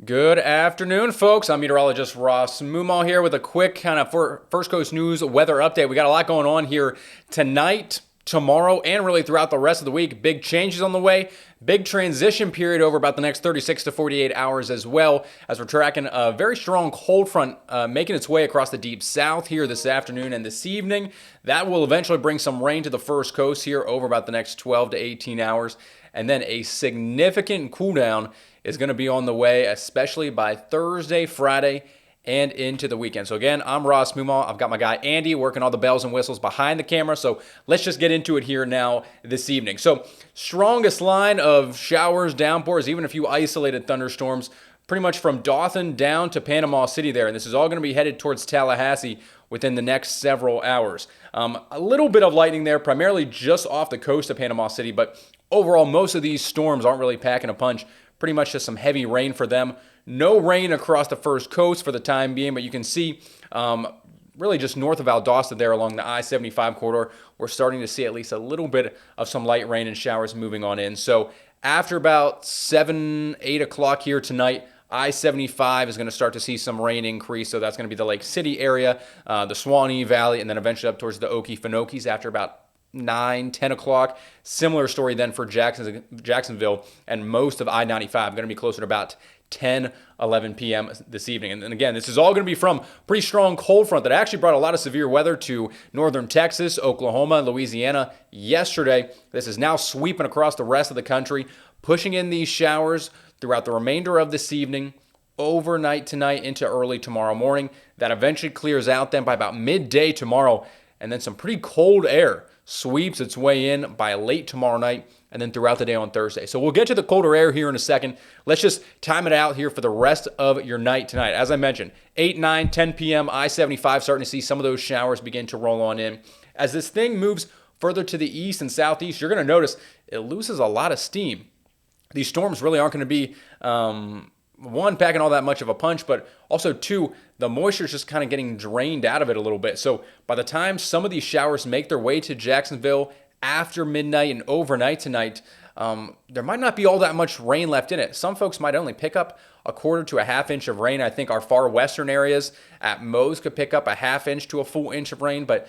Good afternoon, folks. I'm meteorologist Ross Mumal here with a quick kind of First Coast News weather update. We got a lot going on here tonight, tomorrow, and really throughout the rest of the week. Big changes on the way. Big transition period over about the next 36 to 48 hours as well, as we're tracking a very strong cold front making its way across the deep south here this afternoon and this evening. That will eventually bring some rain to the First Coast here over about the next 12 to 18 hours. And then a significant cool down is going to be on the way, especially by Thursday, Friday, and into the weekend. So again, I'm Ross Mumal. I've got my guy Andy working all the bells and whistles behind the camera. So let's just get into it here now this evening. So strongest line of showers, downpours, even a few isolated thunderstorms, pretty much from Dothan down to Panama City there. And this is all going to be headed towards Tallahassee within the next several hours. A little bit of lightning there, primarily just off the coast of Panama City, but overall, most of these storms aren't really packing a punch. Pretty much just some heavy rain for them. No rain across the First Coast for the time being, but you can see really just north of Valdosta there along the I-75 corridor, we're starting to see at least a little bit of some light rain and showers moving on in. So after about 7, 8 o'clock here tonight, I-75 is going to start to see some rain increase. So that's going to be the Lake City area, the Suwannee Valley, and then eventually up towards the Okefenokee after about 9, 10 o'clock. Similar story then for Jacksonville and most of I-95. Going to be closer to about 10, 11 p.m. this evening. And again, this is all going to be from pretty strong cold front that actually brought a lot of severe weather to northern Texas, Oklahoma, Louisiana yesterday. This is now sweeping across the rest of the country, pushing in these showers throughout the remainder of this evening, overnight tonight into early tomorrow morning. That eventually clears out then by about midday tomorrow, and then some pretty cold air sweeps its way in by late tomorrow night and then throughout the day on Thursday. So we'll get to the colder air here in a second. Let's just time it out here for the rest of your night tonight. As I mentioned, 8, 9, 10 p.m., I-75 starting to see some of those showers begin to roll on in. As this thing moves further to the east and southeast, you're going to notice it loses a lot of steam. These storms really aren't going to be one, packing all that much of a punch, but also two, the moisture is just kind of getting drained out of it a little bit. So by the time some of these showers make their way to Jacksonville after midnight and overnight tonight, there might not be all that much rain left in it. Some folks might only pick up a quarter to a half inch of rain. I think our far western areas at most could pick up a half inch to a full inch of rain, but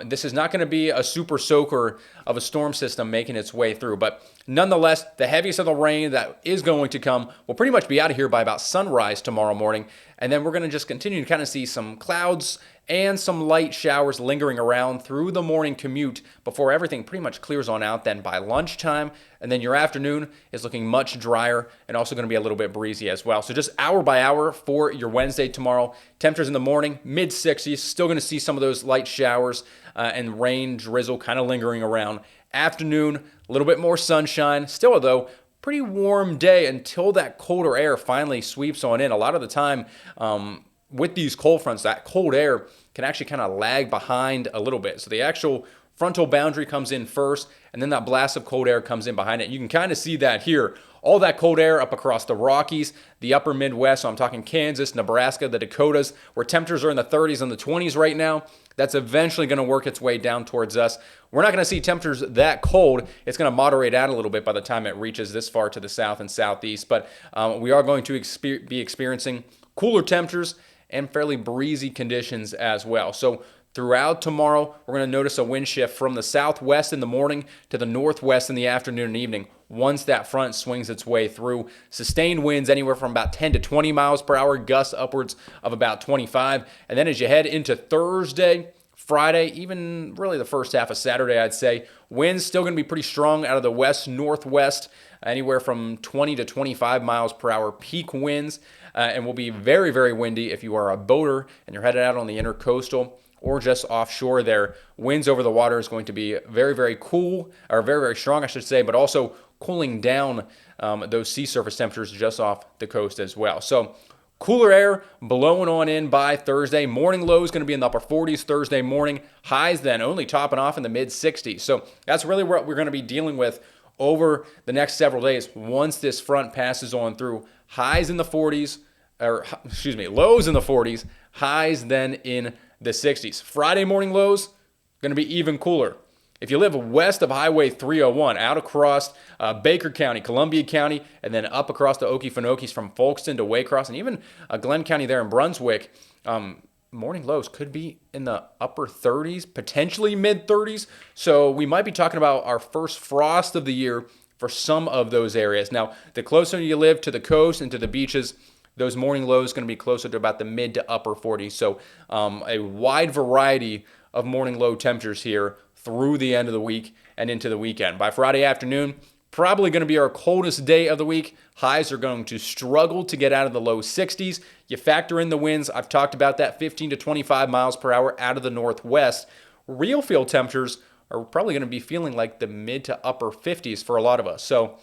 this is not going to be a super soaker of a storm system making its way through. But nonetheless, the heaviest of the rain that is going to come will pretty much be out of here by about sunrise tomorrow morning. And then we're going to just continue to kind of see some clouds and some light showers lingering around through the morning commute before everything pretty much clears on out then by lunchtime. And then your afternoon is looking much drier and also going to be a little bit breezy as well. So just hour by hour for your Wednesday tomorrow. Temperatures in the morning, mid-60s. Still going to see some of those light showers and rain, drizzle kind of lingering around. Afternoon, a little bit more sunshine. Still, though, pretty warm day until that colder air finally sweeps on in. A lot of the time, with these cold fronts, that cold air can actually kind of lag behind a little bit. So the actual frontal boundary comes in first, and then that blast of cold air comes in behind it. You can kind of see that here. All that cold air up across the Rockies, the upper Midwest, so I'm talking Kansas, Nebraska, the Dakotas, where temperatures are in the 30s and the 20s right now. That's eventually going to work its way down towards us. We're not going to see temperatures that cold. It's going to moderate out a little bit by the time it reaches this far to the south and southeast, but we are going to be experiencing cooler temperatures and fairly breezy conditions as well. So throughout tomorrow, we're going to notice a wind shift from the southwest in the morning to the northwest in the afternoon and evening once that front swings its way through. Sustained winds anywhere from about 10 to 20 miles per hour, gusts upwards of about 25. And then as you head into Thursday, Friday, even really the first half of Saturday, I'd say, winds still going to be pretty strong out of the west-northwest, anywhere from 20 to 25 miles per hour peak winds, and will be very, very windy if you are a boater and you're headed out on the intercoastal or just offshore there. Winds over the water is going to be very, very cool, or very, very strong, I should say, but also cooling down those sea surface temperatures just off the coast as well. So cooler air blowing on in by Thursday. Morning low is going to be in the upper 40s Thursday morning. Highs then only topping off in the mid-60s. So that's really what we're going to be dealing with over the next several days once this front passes on through. Highs in the 40s, lows in the 40s, highs then in the 60s. Friday morning lows going to be even cooler. If you live west of Highway 301, out across Baker County, Columbia County, and then up across the Okefenokee from Folkston to Waycross, and even Glenn County there in Brunswick, morning lows could be in the upper 30s, potentially mid 30s. So we might be talking about our first frost of the year for some of those areas. Now, the closer you live to the coast and to the beaches, those morning lows going to be closer to about the mid to upper 40s. So a wide variety of morning low temperatures here through the end of the week and into the weekend. By Friday afternoon, probably going to be our coldest day of the week. Highs are going to struggle to get out of the low 60s. You factor in the winds. I've talked about that 15 to 25 miles per hour out of the northwest. Real field temperatures are probably going to be feeling like the mid to upper 50s for a lot of us. So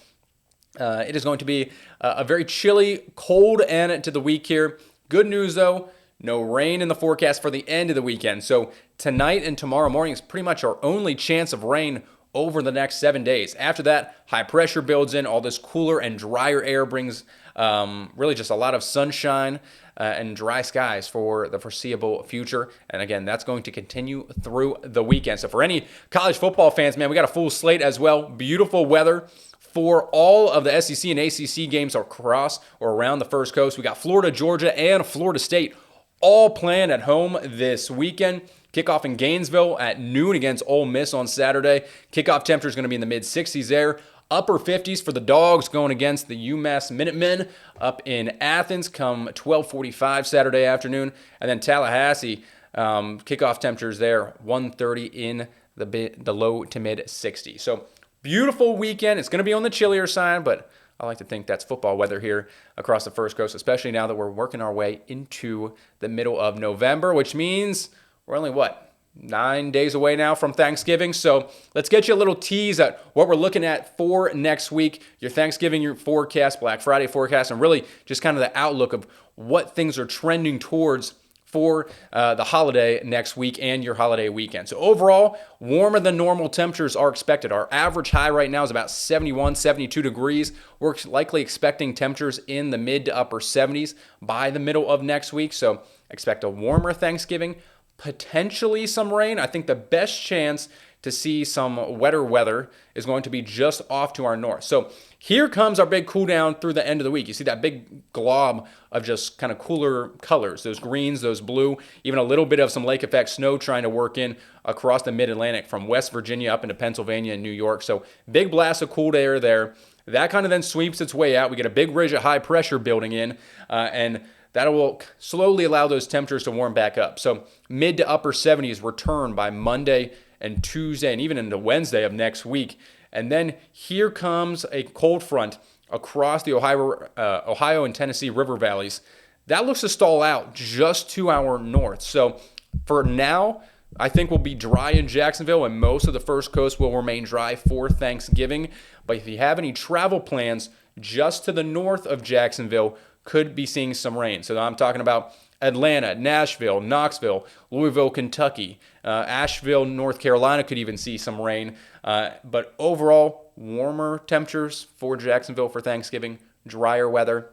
it is going to be a very chilly, cold end to the week here. Good news, though, no rain in the forecast for the end of the weekend. So tonight and tomorrow morning is pretty much our only chance of rain over the next 7 days. After that, high pressure builds in. All this cooler and drier air brings really just a lot of sunshine and dry skies for the foreseeable future. And again, that's going to continue through the weekend. So for any college football fans, man, we got a full slate as well. Beautiful weather for all of the SEC and ACC games across or around the First Coast. We got Florida, Georgia, and Florida State all playing at home this weekend. Kickoff in Gainesville at noon against Ole Miss on Saturday. Kickoff temperature is going to be in the mid-60s there. Upper 50s for the Dogs going against the UMass Minutemen up in Athens come 12:45 Saturday afternoon. And then Tallahassee, kickoff temperatures there, 1:30 in the low to mid-60s. So beautiful weekend. It's going to be on the chillier side, but I like to think that's football weather here across the First Coast, especially now that we're working our way into the middle of November, which means we're only, 9 days away now from Thanksgiving. So let's get you a little tease at what we're looking at for next week, your Thanksgiving, your forecast, Black Friday forecast, and really just kind of the outlook of what things are trending towards for the holiday next week and your holiday weekend. So overall, warmer than normal temperatures are expected. Our average high right now is about 71, 72 degrees. We're likely expecting temperatures in the mid to upper 70s by the middle of next week. So expect a warmer Thanksgiving, potentially some rain. I think the best chance to see some wetter weather is going to be just off to our north. So here comes our big cool down through the end of the week. You see that big glob of just kind of cooler colors, those greens, those blue, even a little bit of some lake effect snow trying to work in across the mid-Atlantic from West Virginia up into Pennsylvania and New York. So big blast of cool air there. That kind of then sweeps its way out. We get a big ridge of high pressure building in, and that will slowly allow those temperatures to warm back up. So mid to upper 70s return by Monday and Tuesday and even into Wednesday of next week. And then here comes a cold front across the Ohio and Tennessee river valleys. That looks to stall out just to our north. So for now, I think we'll be dry in Jacksonville, and most of the First Coast will remain dry for Thanksgiving. But if you have any travel plans just to the north of Jacksonville, could be seeing some rain. So I'm talking about Atlanta, Nashville, Knoxville, Louisville, Kentucky, Asheville, North Carolina could even see some rain. But overall, warmer temperatures for Jacksonville for Thanksgiving, drier weather.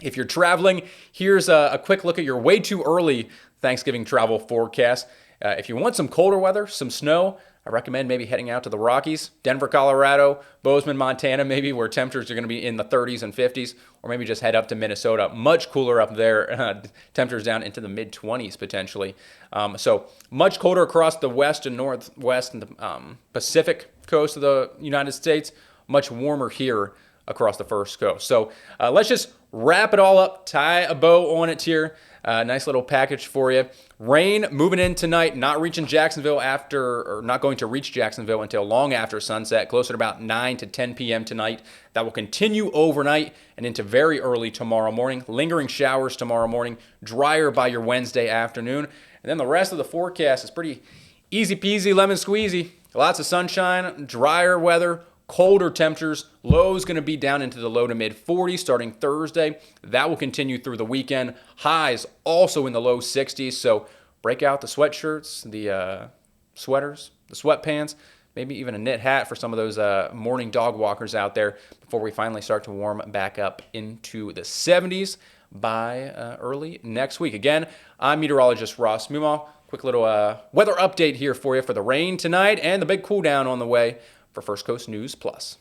If you're traveling, here's a quick look at your way too early Thanksgiving travel forecast. If you want some colder weather, some snow, I recommend maybe heading out to the Rockies, Denver, Colorado, Bozeman, Montana, maybe where temperatures are going to be in the 30s and 50s, or maybe just head up to Minnesota. Much cooler up there, temperatures down into the mid-20s potentially. So much colder across the west and northwest and the Pacific coast of the United States. Much warmer here across the First Coast. So let's just wrap it all up, tie a bow on it here. Nice little package for you. Rain moving in tonight, not reaching Jacksonville not going to reach Jacksonville until long after sunset, closer to about 9 to 10 p.m. tonight. That will continue overnight and into very early tomorrow morning. Lingering showers tomorrow morning, drier by your Wednesday afternoon. And then the rest of the forecast is pretty easy peasy, lemon squeezy. Lots of sunshine, drier weather, colder temperatures. Lows going to be down into the low to mid 40s starting Thursday. That will continue through the weekend. Highs also in the low 60s. So break out the sweatshirts, the sweaters, the sweatpants, maybe even a knit hat for some of those morning dog walkers out there before we finally start to warm back up into the 70s by early next week. Again, I'm meteorologist Ross Mumal. quick little weather update here for you for the rain tonight and the big cool down on the way for First Coast News Plus.